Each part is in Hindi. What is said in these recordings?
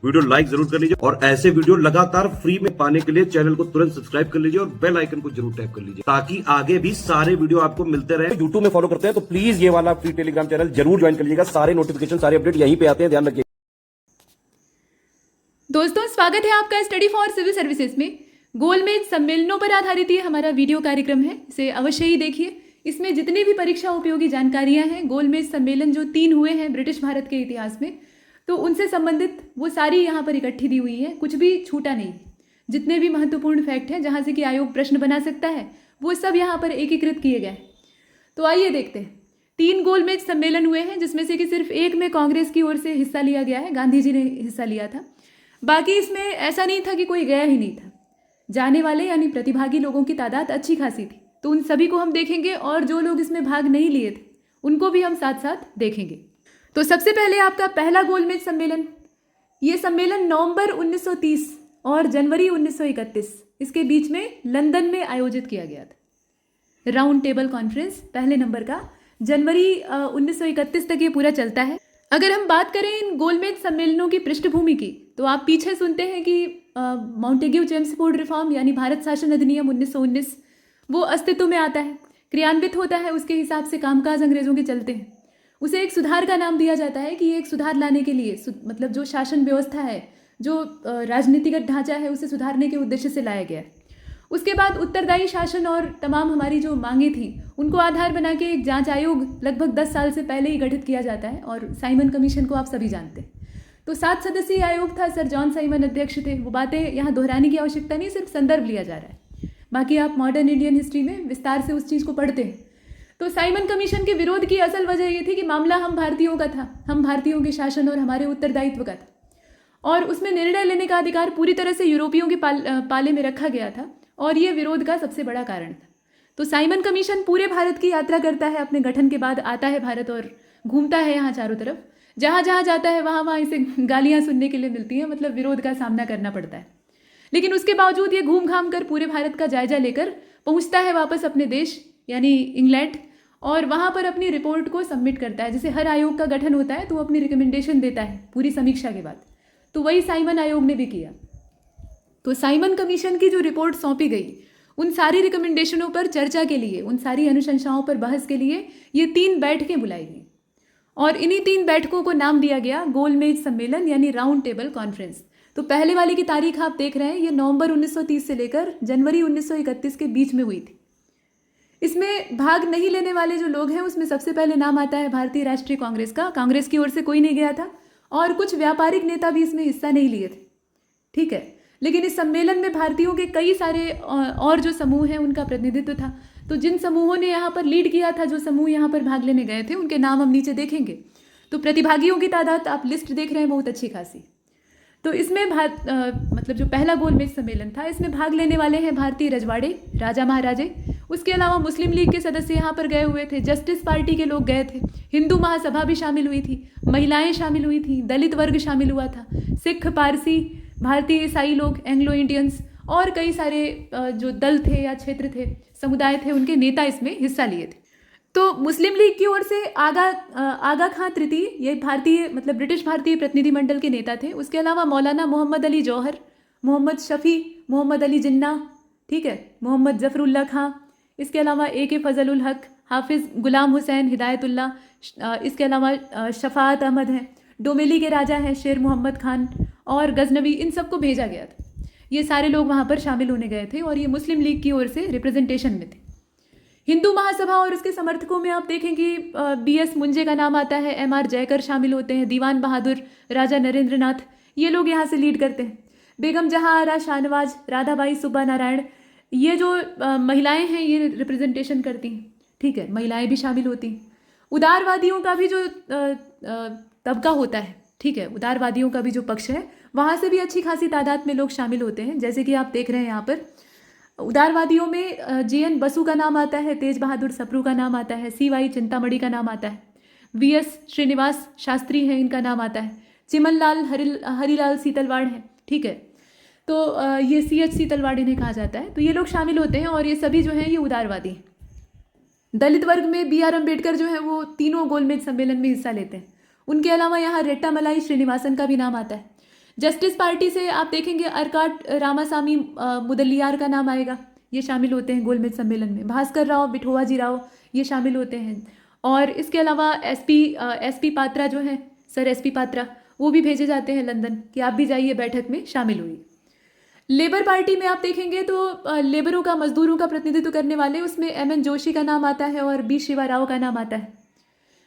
वीडियो लाइक जरूर कर लीजिए और ऐसे वीडियो लगातार फ्री में पाने के लिए चैनल को तुरंत सब्सक्राइब कर लीजिए और बेल आइकन को जरूर टैप कर लीजिए ताकि आगे भी सारे वीडियो आपको मिलते रहे। यूट्यूब में फॉलो करते हैं तो प्लीज ये वाला फ्री टेलीग्राम चैनल जरूर ज्वाइन कर लीजिएगा। सारे नोटिफिकेशन सारे अपडेट यहीं पे आते हैं, ध्यान रखिए। दोस्तों, स्वागत है आपका स्टडी फॉर सिविल सर्विसेज में। गोलमेज सम्मेलनों पर आधारित ये हमारा वीडियो कार्यक्रम है, इसे अवश्य ही देखिए। इसमें जितनी भी परीक्षा उपयोगी जानकारियां हैं, गोलमेज सम्मेलन जो 3 हुए हैं ब्रिटिश भारत के इतिहास में, तो उनसे संबंधित वो सारी यहाँ पर इकट्ठी दी हुई है, कुछ भी छूटा नहीं। जितने भी महत्वपूर्ण फैक्ट हैं जहाँ से कि आयोग प्रश्न बना सकता है, वो सब यहाँ पर एकीकृत किए गए। तो आइए देखते हैं। 3 गोलमेज सम्मेलन हुए हैं, जिसमें से कि सिर्फ एक में कांग्रेस की ओर से हिस्सा लिया गया है, गांधी जी ने हिस्सा लिया था। बाकी इसमें ऐसा नहीं था कि कोई गया ही नहीं था। जाने वाले यानी प्रतिभागी लोगों की तादाद अच्छी खासी थी, तो उन सभी को हम देखेंगे और जो लोग इसमें भाग नहीं लिए थे उनको भी हम साथ साथ देखेंगे। तो सबसे पहले आपका पहला गोलमेज सम्मेलन, ये सम्मेलन नवंबर 1930 और जनवरी 1931 इसके बीच में लंदन में आयोजित किया गया था। राउंड टेबल कॉन्फ्रेंस पहले नंबर का, जनवरी 1931 तक ये पूरा चलता है। अगर हम बात करें इन गोलमेज सम्मेलनों की पृष्ठभूमि की, तो आप पीछे सुनते हैं कि माउंटेग्यू चेम्सफोर्ड रिफॉर्म यानी भारत शासन अधिनियम 1919 वो अस्तित्व में आता है, क्रियान्वित होता है। उसके हिसाब से कामकाज अंग्रेजों के चलते हैं। उसे एक सुधार का नाम दिया जाता है कि ये एक सुधार लाने के लिए, मतलब जो शासन व्यवस्था है, जो राजनीतिगत ढांचा है, उसे सुधारने के उद्देश्य से लाया गया। उसके बाद उत्तरदायी शासन और तमाम हमारी जो मांगे थी उनको आधार बना के एक जांच आयोग लगभग 10 साल से पहले ही गठित किया जाता है, और साइमन कमीशन को आप सभी जानते हैं। तो 7 सदस्यीय आयोग था, सर जॉन साइमन अध्यक्ष थे। वो बातें यहाँ दोहराने की आवश्यकता नहीं, सिर्फ संदर्भ लिया जा रहा है। बाकी आप मॉडर्न इंडियन हिस्ट्री में विस्तार से उस चीज़ को पढ़ते हैं। तो साइमन कमीशन के विरोध की असल वजह ये थी कि मामला हम भारतीयों का था, हम भारतीयों के शासन और हमारे उत्तरदायित्व का था, और उसमें निर्णय लेने का अधिकार पूरी तरह से यूरोपियों के पाले में रखा गया था, और ये विरोध का सबसे बड़ा कारण था। तो साइमन कमीशन पूरे भारत की यात्रा करता है, अपने गठन के बाद आता है भारत और घूमता है यहाँ चारों तरफ। जहाँ जहाँ जाता है वहाँ इसे गालियाँ सुनने के लिए मिलती हैं, मतलब विरोध का सामना करना पड़ता है। लेकिन उसके बावजूद ये घूम घाम कर पूरे भारत का जायजा लेकर पहुँचता है वापस अपने देश यानी इंग्लैंड, और वहाँ पर अपनी रिपोर्ट को सबमिट करता है। जैसे हर आयोग का गठन होता है तो वो अपनी रिकमेंडेशन देता है पूरी समीक्षा के बाद, तो वही साइमन आयोग ने भी किया। तो साइमन कमीशन की जो रिपोर्ट सौंपी गई, उन सारी रिकमेंडेशनों पर चर्चा के लिए, उन सारी अनुशंसाओं पर बहस के लिए ये 3 बैठकें बुलाई गई, और इन्हीं 3 बैठकों को नाम दिया गया गोलमेज सम्मेलन यानी राउंड टेबल कॉन्फ्रेंस। तो पहले वाली की तारीख आप देख रहे हैं, ये नवंबर 1930 से लेकर जनवरी 1931 के बीच में हुई थी। इसमें भाग नहीं लेने वाले जो लोग हैं, उसमें सबसे पहले नाम आता है भारतीय राष्ट्रीय कांग्रेस का। कांग्रेस की ओर से कोई नहीं गया था, और कुछ व्यापारिक नेता भी इसमें हिस्सा नहीं लिए थे, ठीक है। लेकिन इस सम्मेलन में भारतीयों के कई सारे और जो समूह हैं उनका प्रतिनिधित्व था। तो जिन समूहों ने यहाँ पर लीड किया था, जो समूह यहाँ पर भाग लेने गए थे, उनके नाम हम नीचे देखेंगे। तो प्रतिभागियों की तादाद आप लिस्ट देख रहे हैं, बहुत अच्छी खासी। तो इसमें मतलब जो पहला गोलमेज सम्मेलन था, इसमें भाग लेने वाले हैं भारतीय रजवाड़े, राजा महाराजे। उसके अलावा मुस्लिम लीग के सदस्य यहाँ पर गए हुए थे, जस्टिस पार्टी के लोग गए थे, हिंदू महासभा भी शामिल हुई थी, महिलाएं शामिल हुई थी, दलित वर्ग शामिल हुआ था, सिख, पारसी, भारतीय ईसाई लोग, एंग्लो इंडियंस, और कई सारे जो दल थे या क्षेत्र थे, समुदाय थे, उनके नेता इसमें हिस्सा लिए थे। तो मुस्लिम लीग की ओर से आगा खां तृतीय, ये भारतीय मतलब ब्रिटिश भारतीय प्रतिनिधिमंडल के नेता थे। उसके अलावा मौलाना मोहम्मद अली जौहर, मोहम्मद शफी, मोहम्मद अली जिन्ना, ठीक है, मोहम्मद जफरुल्ला खां, इसके अलावा AK फजल उल हक, हाफिज़ गुलाम हुसैन हिदायतुल्ला, इसके अलावा शफाअत अहमद हैं, डोमेली के राजा हैं शेर मोहम्मद खान, और गजनवी, इन सबको भेजा गया था। ये सारे लोग वहाँ पर शामिल होने गए थे, और ये मुस्लिम लीग की ओर से रिप्रेजेंटेशन में थे। हिंदू महासभा और उसके समर्थकों में आप देखें कि BS मुंजे का नाम आता है, MR जयकर शामिल होते हैं, दीवान बहादुर, राजा नरेंद्र नाथ, ये लोग यहाँ से लीड करते हैं। बेगम जहाँ आरा शाहनवाज, राधाबाई सुब्बा नारायण, ये जो महिलाएं हैं ये रिप्रेजेंटेशन करती हैं, ठीक है, महिलाएं भी शामिल होती हैं। उदारवादियों का भी जो तबका होता है, ठीक है, उदारवादियों का भी जो पक्ष है, वहाँ से भी अच्छी खासी तादाद में लोग शामिल होते हैं। जैसे कि आप देख रहे हैं यहाँ पर उदारवादियों में JN बसु का नाम आता है, तेज बहादुर सप्रू का नाम आता है, CY चिंतामणि का नाम आता है, VS श्रीनिवास शास्त्री हैं, इनका नाम आता है, चिमन लाल हरिलाल सीतलवाड़ हैं, ठीक है। तो ये CH सीतलवाड़ इन्हें कहा जाता है। तो ये लोग शामिल होते हैं, और ये सभी जो हैं ये उदारवादी हैं। दलित वर्ग में BR अम्बेडकर जो है वो तीनों गोलमेज सम्मेलन में हिस्सा लेते हैं। उनके अलावा यहाँ रेट्टामलाई श्रीनिवासन का भी नाम आता है। जस्टिस पार्टी से आप देखेंगे अरकाट रामासामी मुदलियार का नाम आएगा, ये शामिल होते हैं गोलमेज सम्मेलन में। भास्कर राव बिठोवा राव ये शामिल होते हैं। और इसके अलावा एसपी पात्रा जो हैं, सर एसपी पात्रा, वो भी भेजे जाते हैं लंदन कि आप भी जाइए बैठक में शामिल हुई। लेबर पार्टी में आप देखेंगे तो लेबरों का, मजदूरों का प्रतिनिधित्व करने वाले उसमें एमएन जोशी का नाम आता है और बी शिवा राव का नाम आता है।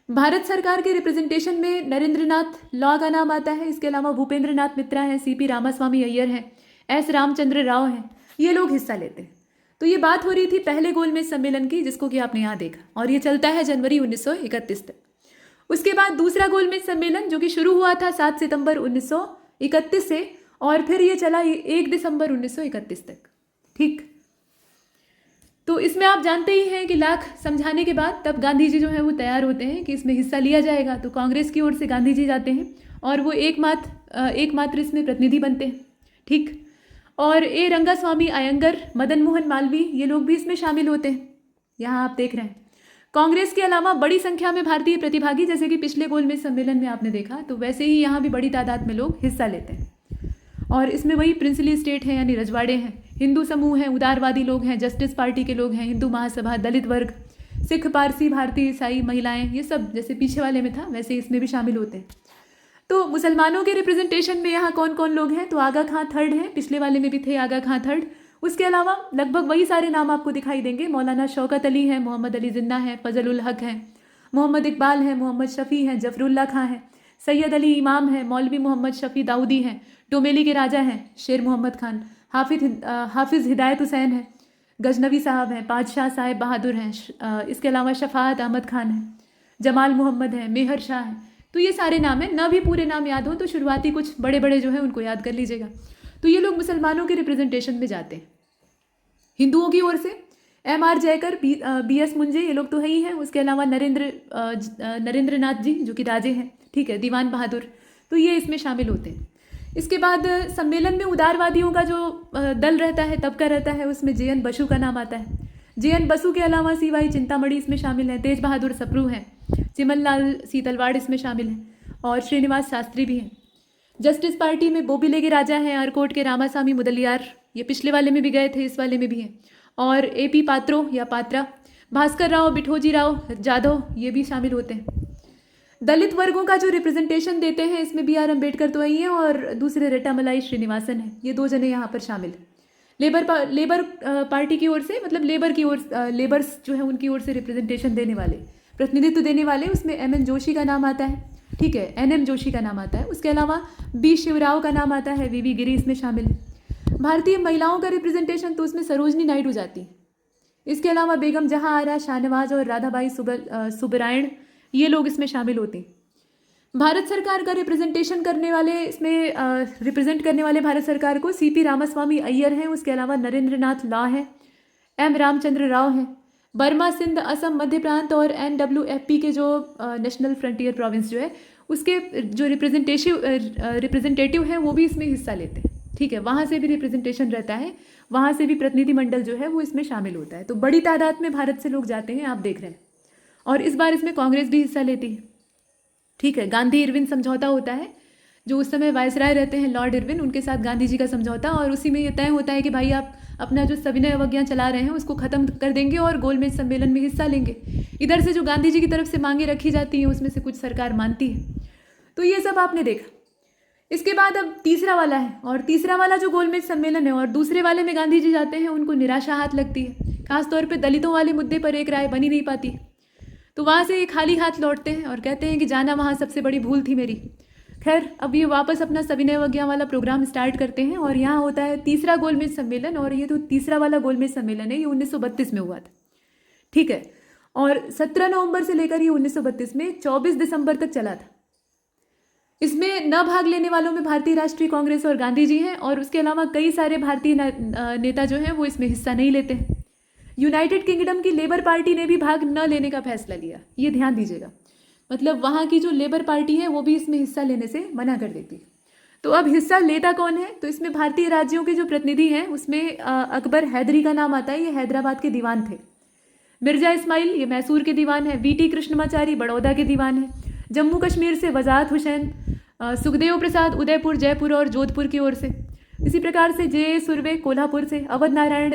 भारत सरकार के रिप्रेजेंटेशन में नरेंद्रनाथ लॉ का नाम आता है। इसके अलावा भूपेंद्र नाथ मित्रा हैं, सीपी रामास्वामी अय्यर हैं, एस रामचंद्र राव हैं, ये लोग हिस्सा लेते हैं। तो ये बात हो रही थी पहले गोलमेज सम्मेलन की, जिसको कि आपने यहाँ देखा, और ये चलता है जनवरी 1931 तक। उसके बाद दूसरा गोलमेज सम्मेलन जो कि शुरू हुआ था 7 सितंबर 1931 से, और फिर ये चला 1 दिसंबर 1931 तक। ठीक, तो इसमें आप जानते ही हैं कि लाख समझाने के बाद तब गांधी जी जो है वो तैयार होते हैं कि इसमें हिस्सा लिया जाएगा। तो कांग्रेस की ओर से गांधी जी जाते हैं और वो एकमात्र इसमें प्रतिनिधि बनते हैं। ठीक, और ए रंगास्वामी अयंगर, मदन मोहन मालवीय, ये लोग भी इसमें शामिल होते हैं। यहाँ आप देख रहे हैं कांग्रेस के अलावा बड़ी संख्या में भारतीय प्रतिभागी, जैसे कि पिछले गोलमेज सम्मेलन में आपने देखा, तो वैसे ही यहाँ भी बड़ी तादाद में लोग हिस्सा लेते हैं। और इसमें वही प्रिंसली स्टेट है यानी रजवाड़े हैं, हिंदू समूह हैं, उदारवादी लोग हैं, जस्टिस पार्टी के लोग हैं, हिंदू महासभा, दलित वर्ग, सिख, पारसी, भारतीय, ईसाई, महिलाएं, ये सब जैसे पीछे वाले में था वैसे इसमें भी शामिल होते हैं। तो मुसलमानों के रिप्रेजेंटेशन में यहाँ कौन कौन लोग हैं, तो आगा खां थर्ड हैं, पिछले वाले में भी थे आगा खां थर्ड। उसके अलावा लगभग वही सारे नाम आपको दिखाई देंगे। मौलाना शौकत अली हैं, मोहम्मद अली जिन्ना हैं, फजल उल हक हैं, मोहम्मद इकबाल हैं, मोहम्मद शफ़ी हैं, जफरुल्ला खां हैं, सैयद अली इमाम हैं, मौलवी मोहम्मद शफ़ी दाऊदी हैं, डोमेली के राजा हैं शेर मोहम्मद खान, हाफिज़ हिदायत हुसैन हैं, गजनवी साहब हैं, पातशाह साहिब बहादुर हैं, इसके अलावा शफाअत अहमद खान हैं, जमाल मोहम्मद हैं, मेहर शाह हैं। तो ये सारे नाम हैं, ना भी पूरे नाम याद हो तो शुरुआती कुछ बड़े बड़े जो हैं उनको याद कर लीजिएगा। तो ये लोग मुसलमानों के रिप्रेजेंटेशन में जाते हैं। हिंदुओं की ओर से एम.आर. जयकर, बी.एस. मुंजे, ये लोग तो है ही हैं। उसके अलावा नरेंद्र नाथ जी जो कि राजे हैं, ठीक है, दीवान बहादुर, तो ये इसमें शामिल होते हैं। इसके बाद सम्मेलन में उदारवादियों का जो दल रहता है, तबका रहता है, उसमें जे.एन. बसु का नाम आता है। जे.एन. बसु के अलावा सी.वाई. चिंतामणि इसमें शामिल हैं, तेज बहादुर सप्रू हैं, चिमन लाल सीतलवाड़ इसमें शामिल हैं, और श्रीनिवास शास्त्री भी हैं। जस्टिस पार्टी में बोबिले के राजा हैं, अरकोट के रामासामी मुदलियार, ये पिछले वाले में भी गए थे, इस वाले में भी हैं, और ए.पी. पात्रो या पात्रा, भास्कर राव बिठोजी राव जाधव, ये भी शामिल होते हैं। दलित वर्गों का जो रिप्रेजेंटेशन देते हैं इसमें बी.आर. अम्बेडकर तो वही हैं, और दूसरे रेटामलाई श्रीनिवासन हैं, ये 2 जने यहाँ पर शामिल हैं। लेबर पार्टी की ओर से, मतलब लेबर्स जो है उनकी ओर से रिप्रेजेंटेशन देने वाले, प्रतिनिधित्व देने वाले, उसमें एम.एन. जोशी का नाम आता है, ठीक है, एन.एम. जोशी का नाम आता है। उसके अलावा बी. शिवराव का नाम आता है, वी.वी. गिरी इसमें शामिल है। भारतीय महिलाओं का रिप्रेजेंटेशन तो उसमें सरोजनी नायडू जाती है। इसके अलावा बेगम जहां आरा, शाहनवाज और राधाबाई सुबरायण, ये लोग इसमें शामिल होते हैं। भारत सरकार का रिप्रेजेंटेशन करने वाले, इसमें रिप्रेजेंट करने वाले भारत सरकार को सीपी रामास्वामी अय्यर हैं। उसके अलावा नरेंद्रनाथ लॉ हैं, एम. रामचंद्र राव हैं। बर्मा, सिंध, असम, मध्य प्रांत और NWFP के जो नेशनल फ्रंटियर प्रोविंस जो है उसके जो रिप्रेजेंटेटिव हैं वो भी इसमें हिस्सा लेते हैं, ठीक है, वहाँ से भी रिप्रेजेंटेशन रहता है, वहाँ से भी प्रतिनिधिमंडल जो है वो इसमें शामिल होता है। तो बड़ी तादाद में भारत से लोग जाते हैं, आप देख रहे हैं। और इस बार इसमें कांग्रेस भी हिस्सा लेती है, ठीक है। गांधी इरविन समझौता होता है, जो उस समय वायसराय रहते हैं लॉर्ड इरविन, उनके साथ गांधी जी का समझौता, और उसी में ये तय होता है कि भाई आप अपना जो सविनय अवज्ञा चला रहे हैं उसको ख़त्म कर देंगे और गोलमेज सम्मेलन में हिस्सा लेंगे। इधर से जो गांधी जी की तरफ से मांगे रखी जाती हैं उसमें से कुछ सरकार मानती है। तो ये सब आपने देखा। इसके बाद अब तीसरा वाला है, और तीसरा वाला जो गोलमेज सम्मेलन है और दूसरे वाले में गांधी जी जाते हैं, उनको निराशा हाथ लगती है, खासतौर पर दलितों वाले मुद्दे पर एक राय बनी नहीं पाती। तो वहाँ से ये खाली हाथ लौटते हैं और कहते हैं कि जाना वहाँ सबसे बड़ी भूल थी मेरी। खैर, अब ये वापस अपना सविनय अवज्ञा वाला प्रोग्राम स्टार्ट करते हैं, और यहाँ होता है तीसरा गोलमेज सम्मेलन, और ये तो तीसरा वाला गोलमेज सम्मेलन है, ये 1932 में हुआ था, ठीक है। और 17 नवंबर से लेकर ये 1932 में 24 दिसंबर तक चला था। इसमें न भाग लेने वालों में भारतीय राष्ट्रीय कांग्रेस और गांधी जी हैं, और उसके अलावा कई सारे भारतीय नेता जो हैं वो इसमें हिस्सा नहीं लेते हैं। यूनाइटेड किंगडम की लेबर पार्टी ने भी भाग न लेने का फैसला लिया, ये ध्यान दीजिएगा। मतलब वहाँ की जो लेबर पार्टी है वो भी इसमें हिस्सा लेने से मना कर देती है। तो अब हिस्सा लेता कौन है, तो इसमें भारतीय राज्यों के जो प्रतिनिधि हैं उसमें अकबर हैदरी का नाम आता है, ये हैदराबाद के दीवान थे। मिर्जा इस्माइल, ये मैसूर के दीवान है। वी.टी. कृष्णमाचारी बड़ौदा के दीवान है। जम्मू कश्मीर से वजाहत हुसैन, सुखदेव प्रसाद उदयपुर, जयपुर और जोधपुर की ओर से। इसी प्रकार से जे सुरवे कोल्हापुर से, अवध नारायण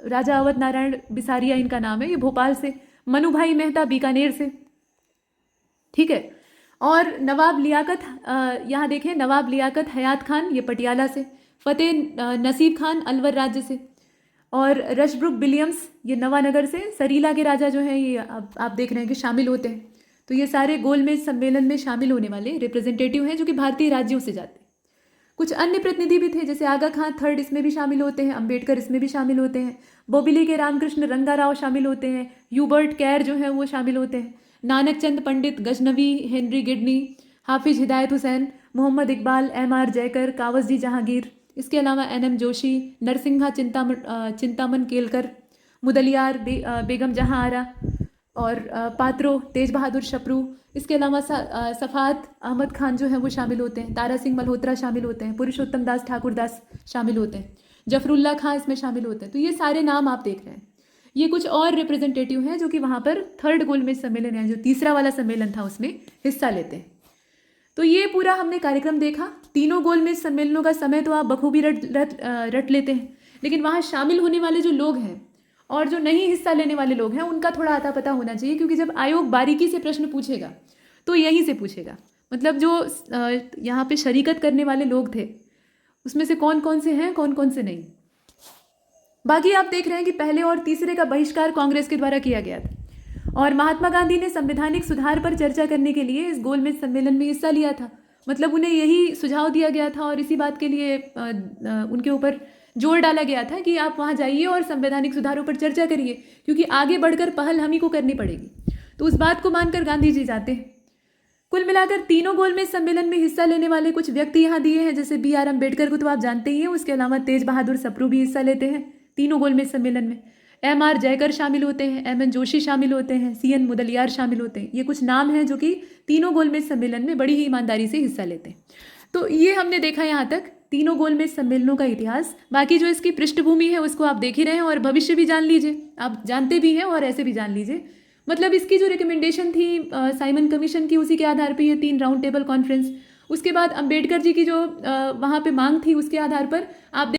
राजा अवध नारायण बिसारिया इनका नाम है, ये भोपाल से। मनुभाई मेहता बीकानेर से, ठीक है। और नवाब लियाकत, यहाँ देखें, नवाब लियाकत हयात खान, ये पटियाला से। फतेह नसीब खान अलवर राज्य से। और रशब्रुक विलियम्स, ये नवानगर से। सरीला के राजा जो हैं ये आप देख रहे हैं कि शामिल होते हैं। तो ये सारे गोलमेज सम्मेलन में शामिल होने वाले रिप्रेजेंटेटिव हैं जो कि भारतीय राज्यों से जाते हैं। कुछ अन्य प्रतिनिधि भी थे, जैसे आगा खां थर्ड इसमें भी शामिल होते हैं, अंबेडकर इसमें भी शामिल होते हैं, बोबिली के रामकृष्ण रंगाराव शामिल होते हैं, ह्यूबर्ट कैर जो है वो शामिल होते हैं, नानक चंद पंडित, गजनवी, हेनरी गिडनी, हाफिज हिदायत हुसैन, मोहम्मद इकबाल, M.R. जयकर, कावसजी जहांगीर, इसके अलावा N.M. जोशी, नरसिंहा चिंतामन केलकर, मुदलियार, बेगम जहां आरा और पात्रो, तेज बहादुर शपरू, इसके अलावा सफात अहमद खान जो है वो शामिल होते हैं, तारा सिंह मल्होत्रा शामिल होते हैं, पुरुषोत्तम दास ठाकुर दास शामिल होते हैं, जफरुल्ला खां इसमें शामिल होते हैं। तो ये सारे नाम आप देख रहे हैं। ये कुछ और रिप्रेजेंटेटिव हैं जो कि वहाँ पर थर्ड गोलमेज सम्मेलन है, जो तीसरा वाला सम्मेलन था, उसमें हिस्सा लेते हैं। तो ये पूरा हमने कार्यक्रम देखा। तीनों गोलमेज सम्मेलनों का समय तो आप बखूबी रट लेते हैं, लेकिन वहाँ शामिल होने वाले जो लोग हैं और जो नहीं हिस्सा लेने वाले लोग हैं उनका थोड़ा आता पता होना चाहिए, क्योंकि जब आयोग बारीकी से प्रश्न पूछेगा तो यहीं से पूछेगा। मतलब जो यहाँ पे शरीकत करने वाले लोग थे उसमें से कौन कौन से हैं, कौन कौन से नहीं। बाकी आप देख रहे हैं कि पहले और तीसरे का बहिष्कार कांग्रेस के द्वारा किया गया था और महात्मा गांधी ने संवैधानिक सुधार पर चर्चा करने के लिए इस गोलमेज सम्मेलन में हिस्सा लिया था। मतलब उन्हें यही सुझाव दिया गया था और इसी बात के लिए उनके ऊपर जोर डाला गया था कि आप वहाँ जाइए और संवैधानिक सुधारों पर चर्चा करिए, क्योंकि आगे बढ़कर पहल हम ही को करनी पड़ेगी। तो उस बात को मानकर गांधी जी जाते हैं। कुल मिलाकर तीनों गोलमेज सम्मेलन में हिस्सा लेने वाले कुछ व्यक्ति यहाँ दिए हैं, जैसे B.R. अम्बेडकर को तो आप जानते ही हैं, उसके अलावा तेज बहादुर सप्रू भी हिस्सा लेते हैं तीनों गोलमेज सम्मेलन में। M.R. जयकर शामिल होते हैं, M.N. जोशी शामिल होते हैं, C.N. मुदलियार शामिल होते हैं। ये कुछ नाम हैं जो कि तीनों गोलमेज सम्मेलन में बड़ी ही ईमानदारी से हिस्सा लेते हैं। तो ये हमने देखा यहाँ तक तीनों गोलमेज सम्मेलनों का इतिहास। बाकी जो इसकी पृष्ठभूमि है उसको आप देख ही रहे हैं और भविष्य भी जान लीजिए, आप जानते भी हैं और ऐसे भी जान लीजिए। मतलब इसकी जो रिकमेंडेशन थी साइमन कमीशन की, उसी के आधार पर ये 3 राउंड टेबल कॉन्फ्रेंस, उसके बाद अंबेडकर जी की जो वहाँ पे मांग थी उसके आधार पर आप